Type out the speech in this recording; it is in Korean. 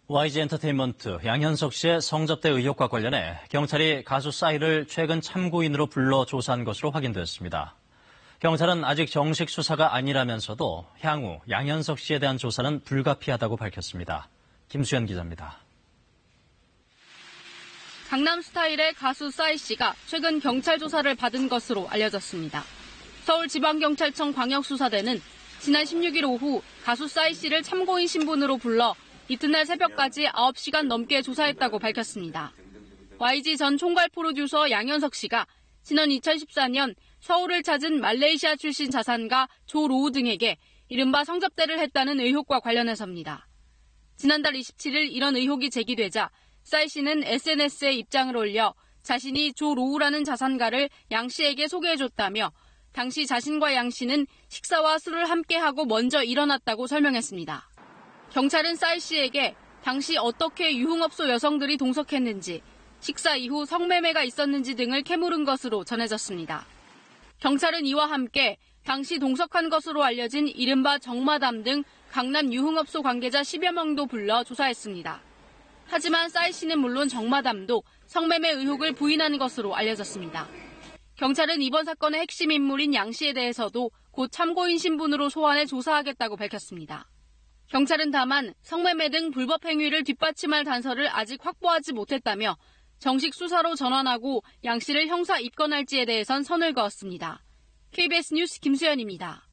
YG 엔터테인먼트 양현석 씨의 성접대 의혹과 관련해 경찰이 가수 싸이를 최근 참고인으로 불러 조사한 것으로 확인됐습니다. 경찰은 아직 정식 수사가 아니라면서도 향후 양현석 씨에 대한 조사는 불가피하다고 밝혔습니다. 김수현 기자입니다. 강남스타일의 가수 싸이 씨가 최근 경찰 조사를 받은 것으로 알려졌습니다. 서울지방경찰청 광역수사대는 지난 16일 오후 가수 싸이 씨를 참고인 신분으로 불러 이튿날 새벽까지 9시간 넘게 조사했다고 밝혔습니다. YG 전 총괄 프로듀서 양현석 씨가 지난 2014년 서울을 찾은 말레이시아 출신 자산가 조 로우 등에게 이른바 성접대를 했다는 의혹과 관련해서입니다. 지난달 27일 이런 의혹이 제기되자 싸이 씨는 SNS에 입장을 올려 자신이 조 로우라는 자산가를 양 씨에게 소개해줬다며 당시 자신과 양 씨는 식사와 술을 함께하고 먼저 일어났다고 설명했습니다. 경찰은 싸이 씨에게 당시 어떻게 유흥업소 여성들이 동석했는지, 식사 이후 성매매가 있었는지 등을 캐물은 것으로 전해졌습니다. 경찰은 이와 함께 당시 동석한 것으로 알려진 이른바 정마담 등 강남 유흥업소 관계자 10여 명도 불러 조사했습니다. 하지만 싸이 씨는 물론 정마담도 성매매 의혹을 부인하는 것으로 알려졌습니다. 경찰은 이번 사건의 핵심 인물인 양 씨에 대해서도 곧 참고인 신분으로 소환해 조사하겠다고 밝혔습니다. 경찰은 다만 성매매 등 불법 행위를 뒷받침할 단서를 아직 확보하지 못했다며 정식 수사로 전환하고 양 씨를 형사 입건할지에 대해선 선을 그었습니다. KBS 뉴스 김수현입니다.